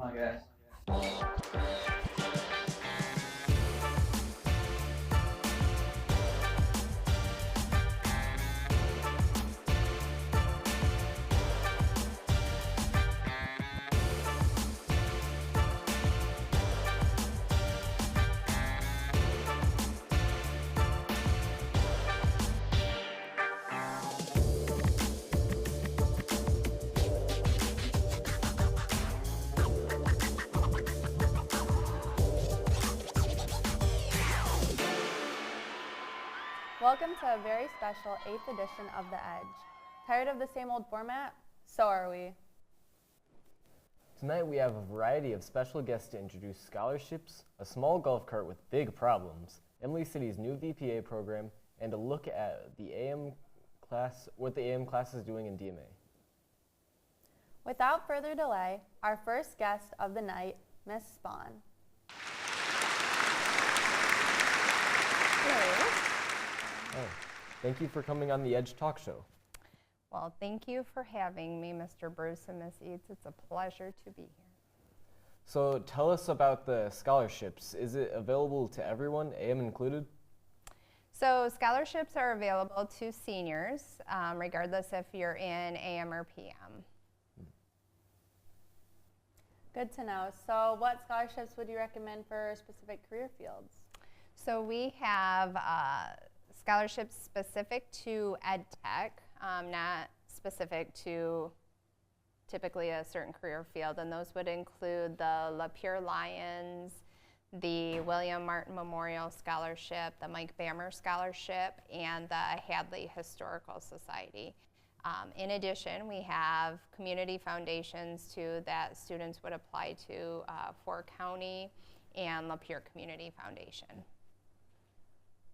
on, guys. Welcome to a very special 8th edition of The Edge. Tired of the same old format? So are we. Tonight we have a variety of special guests to introduce scholarships, a small golf cart with big problems, Imlay City's new VPA program, and a look at the AM class, what the AM class is doing in DMA. Without further delay, our first guest of the night, Miss Spohn. Hello. Oh, thank you for coming on the Edge Talk Show. Well, thank you for having me, Mr. Bruce and Miss Eads. It's a pleasure to be here. So tell us about the scholarships. Is it available to everyone, AM included? So scholarships are available to seniors, regardless if you're in AM or PM. Good to know. So what scholarships would you recommend for specific career fields? So we have scholarships specific to EdTech, not specific to typically a certain career field, and those would include the Lapeer Lions, the William Martin Memorial Scholarship, the Mike Bammer Scholarship, and the Hadley Historical Society. In addition, we have community foundations too that students would apply to for County and Lapeer Community Foundation.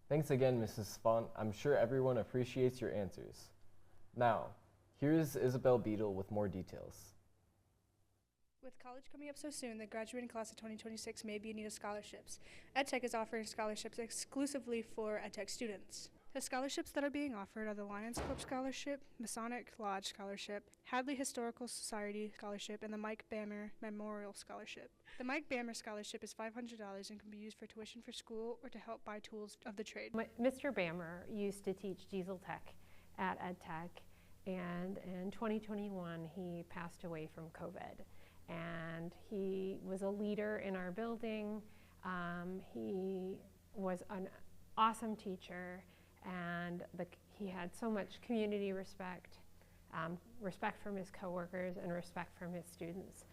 Thanks again, Mrs. Spohn. I'm sure everyone appreciates your answers. Now, here's Isabel Beadle with more details. With college coming up so soon, the graduating class of 2026 may be in need of scholarships. EdTech is offering scholarships exclusively for EdTech students. The scholarships that are being offered are the Lions Club Scholarship, Masonic Lodge Scholarship, Hadley Historical Society Scholarship, and the Mike Bammer Memorial Scholarship. The Mike Bammer Scholarship is $500 and can be used for tuition for school or to help buy tools of the trade. Mr. Bammer used to teach diesel tech at EdTech, and in 2021 he passed away from COVID. And he was a leader in our building. He was an awesome teacher, and he had so much community respect, respect from his coworkers and respect from his students.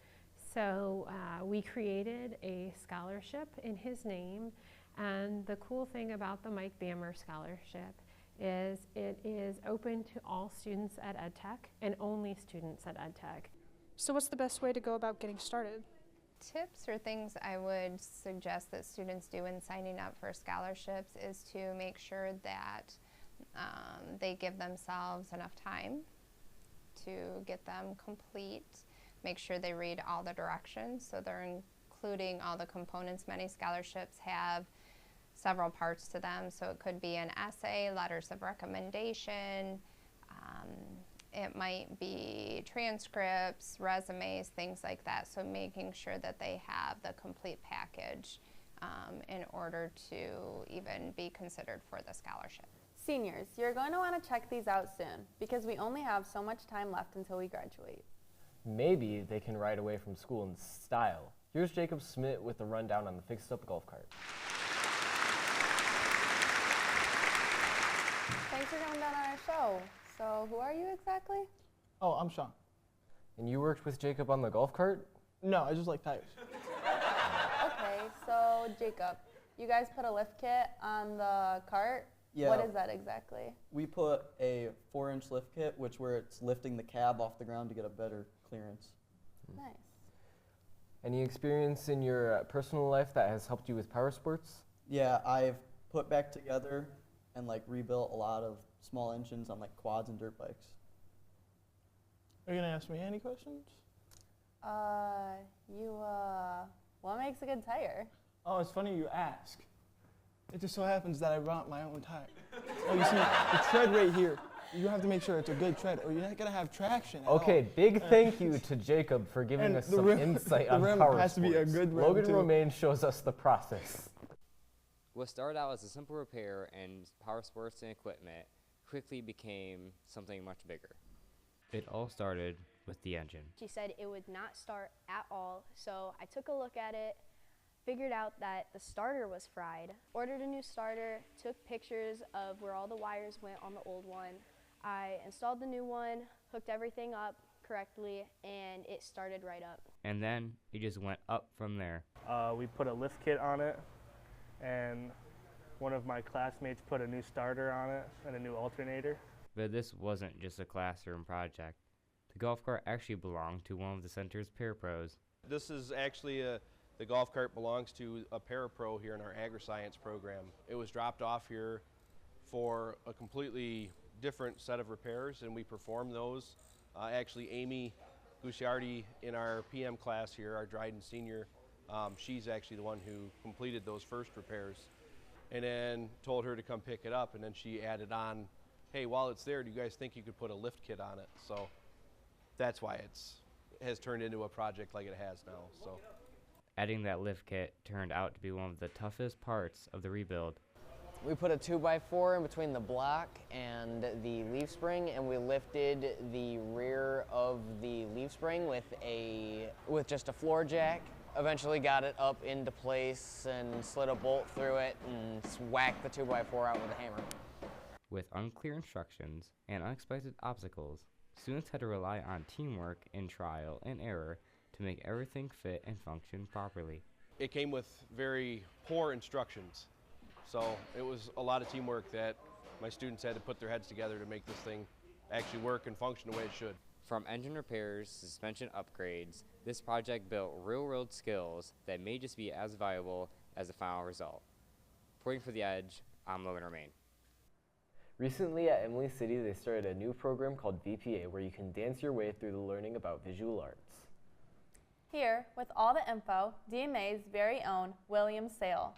So we created a scholarship in his name, and the cool thing about the Mike Bammer Scholarship is it is open to all students at EdTech and only students at EdTech. So what's the best way to go about getting started? Tips or things I would suggest that students do in signing up for scholarships is to make sure that they give themselves enough time to get them complete. Make sure they read all the directions, so they're including all the components. Many scholarships have several parts to them, so it could be an essay, letters of recommendation, it might be transcripts, resumes, things like that. So making sure that they have the complete package in order to even be considered for the scholarship. Seniors, you're going to want to check these out soon because we only have so much time left until we graduate. Maybe they can ride away from school in style. Here's Jacob Schmidt with a rundown on the fixed-up golf cart. Thanks for coming down on our show. So who are you exactly? Oh, I'm Sean. And you worked with Jacob on the golf cart? No, I just like tires. Okay, so Jacob, you guys put a lift kit on the cart. Yeah. What is that exactly? We put a 4-inch lift kit, where it's lifting the cab off the ground to get a better clearance. Nice. Any experience in your personal life that has helped you with power sports? Yeah, I've put back together and rebuilt a lot of small engines on quads and dirt bikes. Are you gonna ask me any questions? What makes a good tire? Oh, it's funny you ask. It just so happens that I brought my own tire. Oh, you see the tread right here. You have to make sure it's a good tread, or you're not gonna have traction. At all. Okay, big thank you to Jacob for giving And us the some rim- insight the on rim power has to be a sports. good rim, Logan too. Romain shows us the process. What started out as a simple repair and power sports and equipment quickly became something much bigger. It all started with the engine. She said it would not start at all, so I took a look at it, figured out that the starter was fried, ordered a new starter, took pictures of where all the wires went on the old one. I installed the new one, hooked everything up correctly, and it started right up. And then it just went up from there. We put a lift kit on it, and one of my classmates put a new starter on it and a new alternator. But this wasn't just a classroom project. The golf cart actually belonged to one of the center's parapros. This is actually the golf cart belongs to a parapro here in our agri-science program. It was dropped off here for a completely different set of repairs, and we performed those. Actually, Amy Gucciardi in our PM class here, our Dryden senior, she's actually the one who completed those first repairs, and then told her to come pick it up, and then she added on, hey, while it's there, do you guys think you could put a lift kit on it? So that's why it has turned into a project like it has now. So Adding that lift kit turned out to be one of the toughest parts of the rebuild. We put a 2x4 in between the block and the leaf spring, and we lifted the rear of the leaf spring with just a floor jack. Eventually got it up into place and slid a bolt through it and whacked the 2x4 out with a hammer. With unclear instructions and unexpected obstacles, students had to rely on teamwork and trial and error to make everything fit and function properly. it came with very poor instructions. So it was a lot of teamwork that my students had to put their heads together to make this thing actually work and function the way it should. From engine repairs to suspension upgrades, this project built real-world skills that may just be as valuable as the final result. Reporting for The Edge, I'm Logan Romain. Recently at Imlay City, they started a new program called VPA where you can dance your way through the learning about visual arts. Here, with all the info, DMA's very own William Sale.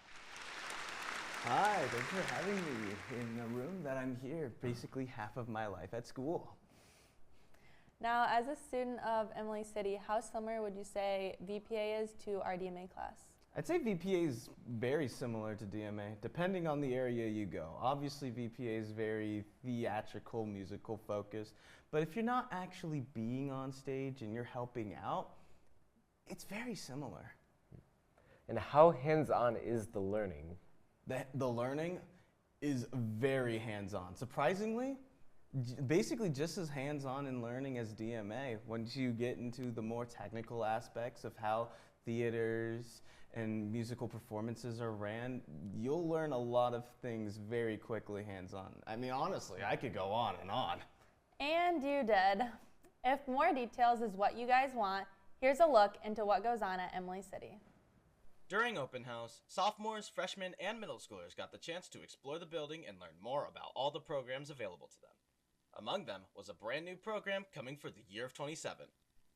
Hi, thanks for having me in the room that I'm here, basically half of my life at school. Now, as a student of Imlay City, how similar would you say VPA is to our DMA class? I'd say VPA is very similar to DMA, depending on the area you go. Obviously, VPA is very theatrical, musical focused, but if you're not actually being on stage and you're helping out, it's very similar. And how hands-on is the learning? The learning is very hands-on. Surprisingly, basically just as hands-on in learning as DMA. Once you get into the more technical aspects of how theaters and musical performances are ran, you'll learn a lot of things very quickly hands-on. I mean, honestly, I could go on and on. And you did. If more details is what you guys want, here's a look into what goes on at Imlay City. During open house, sophomores, freshmen, and middle schoolers got the chance to explore the building and learn more about all the programs available to them. Among them was a brand new program coming for the year of 27,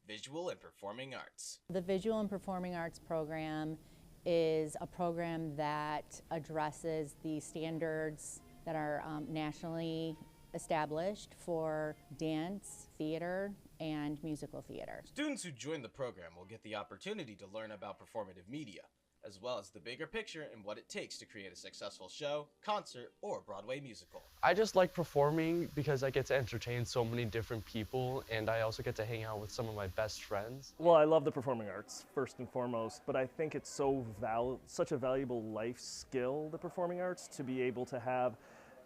Visual and Performing Arts. The Visual and Performing Arts program is a program that addresses the standards that are nationally established for dance, theater, and musical theater. Students who join the program will get the opportunity to learn about performative media, as well as the bigger picture and what it takes to create a successful show, concert, or Broadway musical. I just like performing because I get to entertain so many different people, and I also get to hang out with some of my best friends. Well, I love the performing arts, first and foremost, but I think it's such a valuable life skill, the performing arts, to be able to have.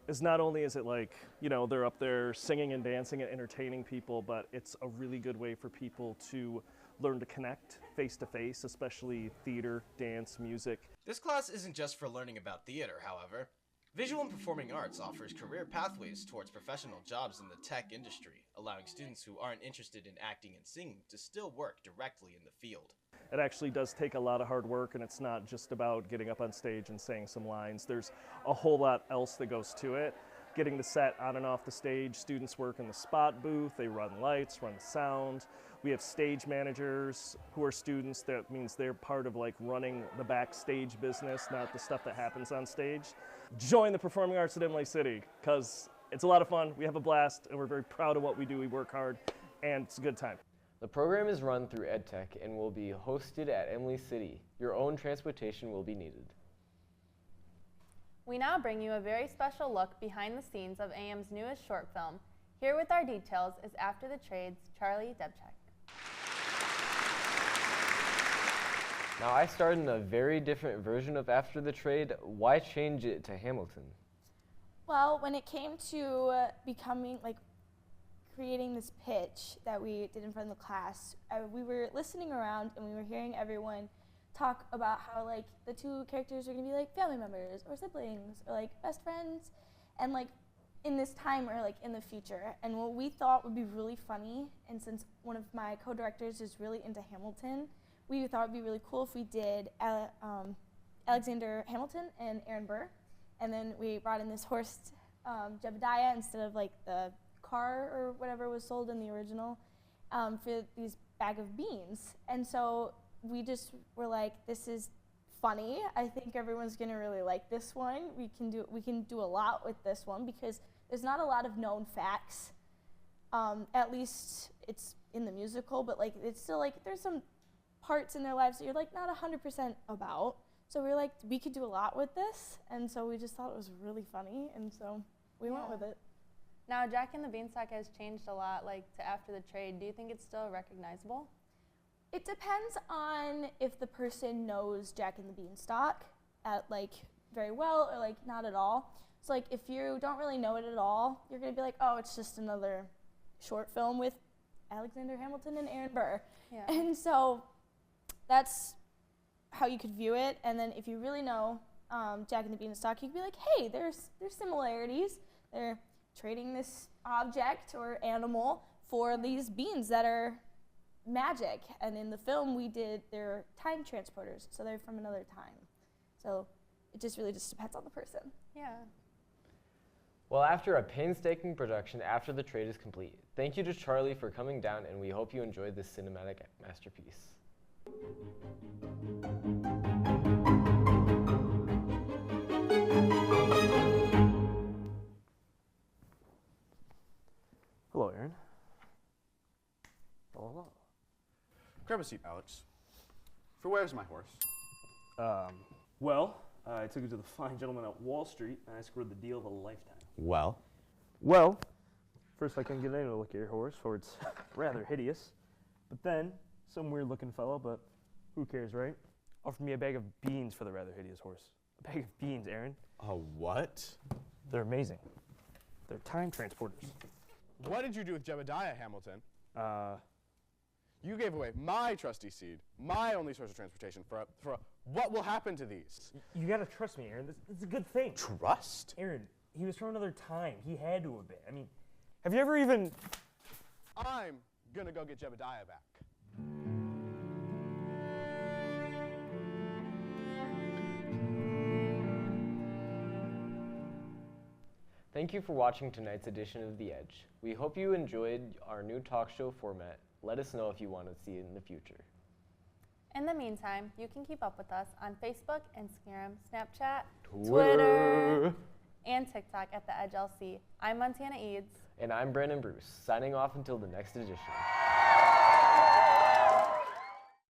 Is not only is it like, you know, they're up there singing and dancing and entertaining people, but it's a really good way for people to learn to connect face to face, especially theater, dance, music. This class isn't just for learning about theater, however. Visual and Performing Arts offers career pathways towards professional jobs in the tech industry, allowing students who aren't interested in acting and singing to still work directly in the field. It actually does take a lot of hard work, and it's not just about getting up on stage and saying some lines. There's a whole lot else that goes to it. Getting the set on and off the stage, students work in the spot booth, they run lights, run sound. We have stage managers who are students. That means they're part of like running the backstage business, not the stuff that happens on stage. Join the performing arts at Imlay City, because It's a lot of fun. We have a blast, and we're very proud of what we do. We work hard, and it's a good time. The program is run through EdTech and will be hosted at Imlay City. Your own transportation will be needed. We now bring you a very special look behind the scenes of AM's newest short film. Here with our details is After the Trade's Charley Debczak. Now, I starred in a very different version of After the Trade. Why change it to Hamilton? Well, when it came to becoming, creating this pitch that we did in front of the class, we were listening around and we were hearing everyone talk about how, the two characters are going to be, family members or siblings or, best friends, and, in this time or, in the future. And what we thought would be really funny, and since one of my co-directors is really into Hamilton, we thought it would be really cool if we did Alexander Hamilton and Aaron Burr, and then we brought in this horse, Jebediah, instead of the car or whatever was sold in the original, for these bag of beans. And so we just were like, this is funny. I think everyone's gonna really like this one. We can do a lot with this one because there's not a lot of known facts. At least it's in the musical, but it's still there's some parts in their lives that you're not 100% about. So we were like, we could do a lot with this, and so we just thought it was really funny, and so we went with it. Now, Jack and the Beanstalk has changed a lot, to After the Trade. Do you think it's still recognizable? It depends on if the person knows Jack and the Beanstalk at very well or not at all. So if you don't really know it at all, you're gonna be like, oh, it's just another short film with Alexander Hamilton and Aaron Burr. Yeah. And so that's how you could view it. And then if you really know Jack and the Beanstalk, you could be like, hey, there's similarities. They're trading this object or animal for these beans that are magic. And in the film they're time transporters, so they're from another time. So it just really just depends on the person. Yeah. Well, after a painstaking production, After the Trade is complete. Thank you to Charlie for coming down, and we hope you enjoyed this cinematic masterpiece. Hello, Aaron. Hello. Grab a seat, Alex. For where's my horse? Well, I took it to the fine gentleman at Wall Street, and I scored the deal of a lifetime. Well? Well, first I couldn't get anyone to look at your horse, for it's rather hideous. But then, some weird-looking fellow, but who cares, right? Offered me a bag of beans for the rather hideous horse. A bag of beans, Aaron. A what? They're amazing. They're time transporters. What did you do with Jebediah, Hamilton? You gave away my trusty seed, my only source of transportation, for what will happen to these? You gotta trust me, Aaron. This is a good thing. Trust? Aaron, he was from another time. He had to have been. I mean, have you ever even... I'm gonna go get Jebediah back. Thank you for watching tonight's edition of The Edge. We hope you enjoyed our new talk show format. Let us know if you want to see it in the future. In the meantime, you can keep up with us on Facebook, Instagram, Snapchat, Twitter, and TikTok at The Edge LC. I'm Montanna Eads. And I'm Brandon Bruce, signing off until the next edition.